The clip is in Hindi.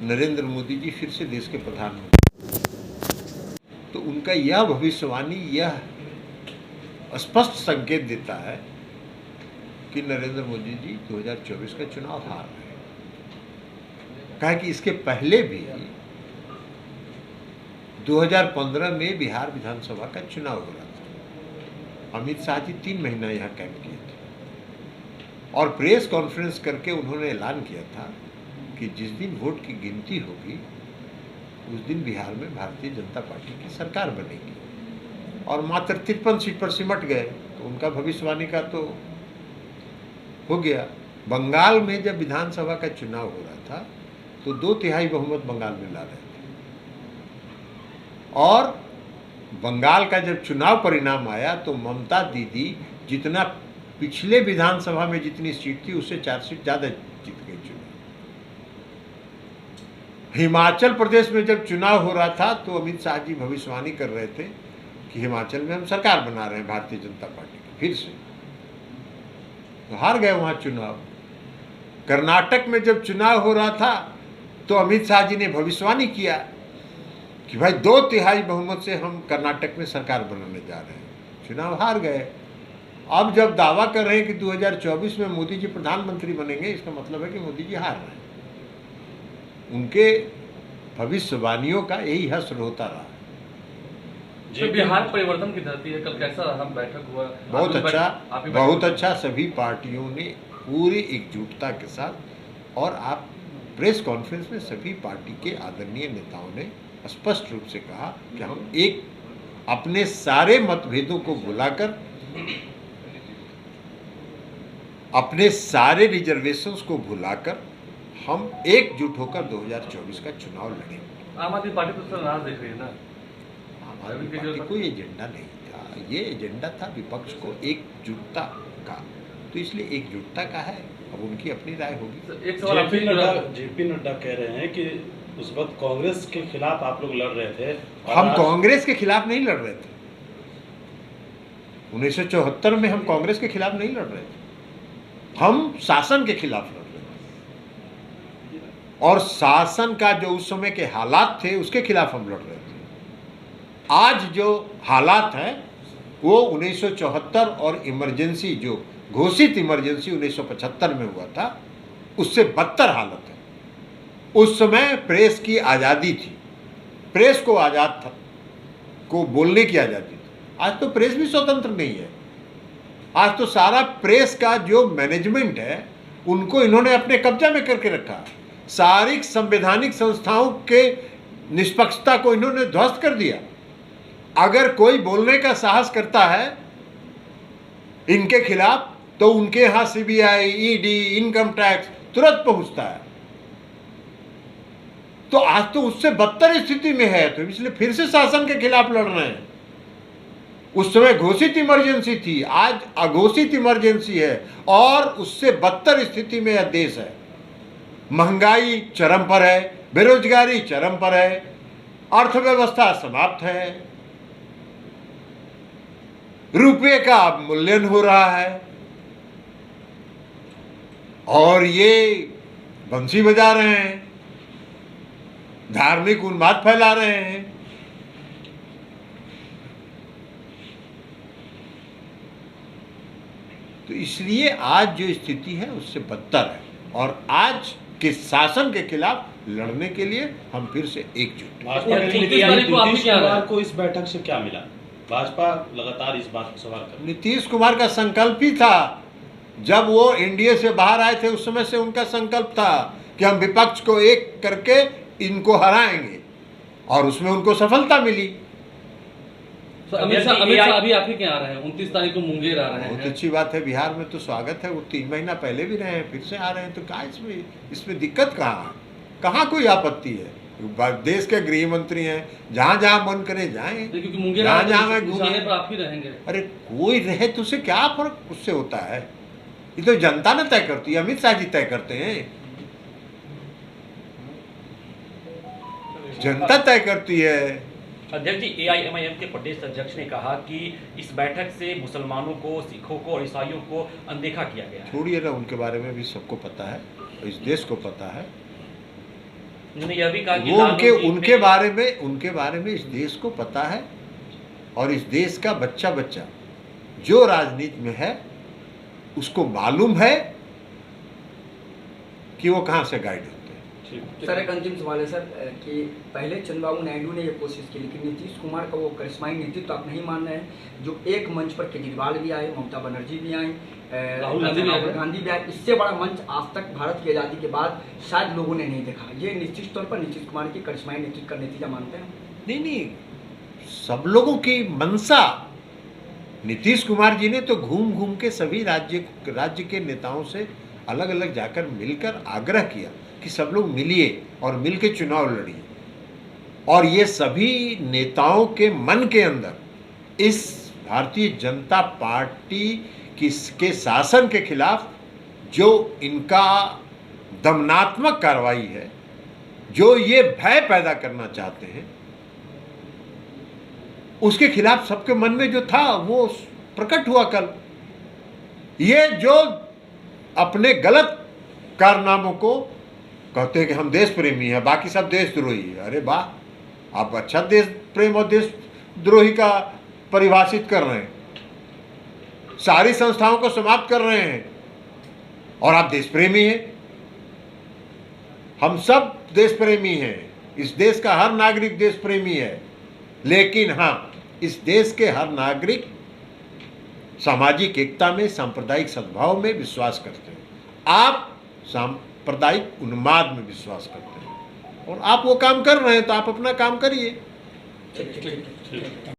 नरेंद्र मोदी जी फिर से देश के प्रधानमंत्री, तो उनका यह भविष्यवाणी यह स्पष्ट संकेत देता है कि नरेंद्र मोदी जी 2024 का चुनाव हार रहे हैं। कहा कि इसके पहले भी 2015 में बिहार विधानसभा का चुनाव हो रहा था। अमित शाह जी 3 महीना यहाँ कैंप किए थे और प्रेस कॉन्फ्रेंस करके उन्होंने ऐलान किया था कि जिस दिन वोट की गिनती होगी उस दिन बिहार में भारतीय जनता पार्टी की सरकार बनेगी, और मात्र 53 सीट पर सिमट गए। तो उनका भविष्यवाणी का तो हो गया। बंगाल में जब विधानसभा का चुनाव हो रहा था तो 2/3 बहुमत बंगाल में ला रहे थे, और बंगाल का जब चुनाव परिणाम आया तो ममता दीदी जितना पिछले विधानसभा में जितनी सीट थी उससे 4 सीट ज्यादा जीत गई चुनाव। हिमाचल प्रदेश में जब चुनाव हो रहा था तो अमित शाह जी भविष्यवाणी कर रहे थे कि हिमाचल में हम सरकार बना रहे हैं भारतीय जनता पार्टी की फिर से, तो हार गए वहां चुनाव। कर्नाटक में जब चुनाव हो रहा था तो अमित शाह जी ने भविष्यवाणी किया कि भाई 2/3 बहुमत से हम कर्नाटक में सरकार बनाने जा रहे हैं, चुनाव हार गए। अब जब दावा कर रहे हैं कि 2024 में मोदी जी प्रधानमंत्री बनेंगे, इसका मतलब है कि मोदी जी हार रहे हैं। उनके भविष्यवाणियों का यही हश्र होता रहा। जो बिहार परिवर्तन की धरती है, कल कैसा रहा बैठक हुआ? बहुत अच्छा सभी पार्टियों ने पूरी एकजुटता के साथ, और आप प्रेस कॉन्फ्रेंस में सभी पार्टी के आदरणीय नेताओं ने स्पष्ट रूप से कहा कि हम एक अपने सारे मतभेदों को भुलाकर, अपने सारे रिजर्वेशंस को भुलाकर हम एकजुट होकर 2024 का चुनाव लड़ेंगे। आम आदमी पार्टी तो नाराज देख रही है ना। आम आदमी पार्टी कोई एजेंडा नहीं था, ये एजेंडा था विपक्ष को एकजुटता का, तो इसलिए एकजुटता का है। अब उनकी अपनी राय होगी। एक सवाल जेपी नड्डा कह रहे हैं कि उस वक्त कांग्रेस के खिलाफ आप लोग लड़ रहे थे। हम कांग्रेस के खिलाफ नहीं लड़ रहे थे। 1974 में हम कांग्रेस के खिलाफ नहीं लड़ रहे थे, हम शासन के खिलाफ लड़ रहे थे, और शासन का जो उस समय के हालात थे उसके खिलाफ हम लड़ रहे थे। आज जो हालात हैं वो 1974 और इमरजेंसी जो घोषित इमरजेंसी 1975 में हुआ था उससे बदतर हालत है। उस समय प्रेस की आज़ादी थी, प्रेस को आज़ाद था, को बोलने की आज़ादी थी। आज तो प्रेस भी स्वतंत्र नहीं है। आज तो सारा प्रेस का जो मैनेजमेंट है उनको इन्होंने अपने कब्जा में करके रखा। सारी संवैधानिक संस्थाओं के निष्पक्षता को इन्होंने ध्वस्त कर दिया। अगर कोई बोलने का साहस करता है इनके खिलाफ तो उनके यहाँ सीबीआई, ईडी, इनकम टैक्स तुरंत पहुंचता है। तो आज तो उससे बदतर स्थिति में है, तो इसलिए फिर से शासन के खिलाफ लड़ रहे हैं। उस समय घोषित इमरजेंसी थी, आज अघोषित इमरजेंसी है, और उससे बदतर स्थिति में यह देश है। महंगाई चरम पर है, बेरोजगारी चरम पर है, अर्थव्यवस्था समाप्त है, रुपये का अवमूल्यन हो रहा है, और ये बंसी बजा रहे हैं, धार्मिक उन्माद फैला रहे हैं। तो इसलिए आज जो स्थिति है उससे बदतर है, और आज के शासन के खिलाफ लड़ने के लिए हम फिर से एकजुट हैं। को इस बैठक से क्या मिला? भाजपा लगातार इस बात को सवाल कर। नीतीश कुमार का संकल्प ही था, जब वो एनडीए से बाहर आए थे उस समय से उनका संकल्प था कि हम विपक्ष को एक करके इनको हराएंगे, और उसमें उनको सफलता मिली। तो अमित शाह अभी आप ही क्या आ रहे हैं? 29 तारीख को मुंगेर आ रहे हैं। बहुत अच्छी बात है, बिहार में तो स्वागत है। वो 3 महीना पहले भी रहे हैं, फिर से आ रहे हैं, तो क्या इसमें दिक्कत कहाँ कोई आपत्ति है? देश के गृह मंत्री हैं, जहाँ जहाँ मन करे जाएं, क्योंकि मुंगेर जहाँ मैं घूमे आप ही रहेंगे। अरे कोई रहे तो उसे क्या फर्क उससे होता है? ये तो जनता ने तय करती है, अमित शाह जी तय करते हैं, जनता तय करती है। अध्यक्ष जी, एआईएमआईएम के प्रदेश अध्यक्ष ने कहा कि इस बैठक से मुसलमानों को, सिखों को और ईसाइयों को अनदेखा किया गया है। छोड़िए ना, उनके बारे में भी सबको पता है, इस देश को पता है। उन्होंने यह भी कहा कि वो लालू उनके जी उनके बारे में इस देश को पता है, और इस देश का बच्चा बच्चा जो राजनीति में है उसको मालूम है कि वो कहाँ से गाइड होते हैं। सर एक अंतिम सवाल है सर कि पहले चंद्रबाबू नायडू ने ये कोशिश की, लेकिन नीतीश कुमार का वो करिश्माई नेतृत्व तो आप नहीं मान रहे हैं। जो एक मंच पर केजरीवाल भी आए, ममता बनर्जी भी आई, राहुल गांधी भी आए। इससे बड़ा मंच आज तक भारत की आज़ादी के बाद शायद लोगों ने नहीं देखा। ये निश्चित तौर पर नीतीश कुमार की करिश्माई नेतृत्व का नतीजा मानते हैं? नहीं, सब लोगों की मंशा। नीतीश कुमार जी ने तो घूम घूम के सभी राज्य के नेताओं से अलग अलग जाकर मिलकर आग्रह किया कि सब लोग मिलिए और मिलके चुनाव लड़िए, और ये सभी नेताओं के मन के अंदर इस भारतीय जनता पार्टी के शासन के खिलाफ जो इनका दमनात्मक कार्रवाई है, जो ये भय पैदा करना चाहते हैं, उसके खिलाफ सबके मन में जो था वो प्रकट हुआ कल। ये जो अपने गलत कारनामों को कहते हैं कि हम देश प्रेमी हैं, बाकी सब देशद्रोही है। अरे वाह, आप अच्छा देश प्रेम और देशद्रोही का परिभाषित कर रहे हैं, सारी संस्थाओं को समाप्त कर रहे हैं, और आप देश प्रेमी हैं। हम सब देश प्रेमी हैं, इस देश का हर नागरिक देश प्रेमी है, लेकिन हाँ, इस देश के हर नागरिक सामाजिक एकता में, सांप्रदायिक सद्भाव में विश्वास करते हैं। आप सांप्रदायिक उन्माद में विश्वास करते हैं, और आप वो काम कर रहे हैं तो आप अपना काम करिए। ठीक।